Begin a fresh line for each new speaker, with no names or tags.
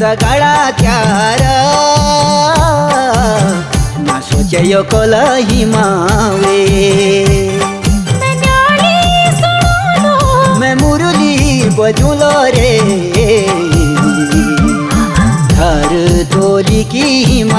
सगाड़ा त्यार ना सोचयो कोलही मावे मैं मुरली बजूलो रे घर तोली की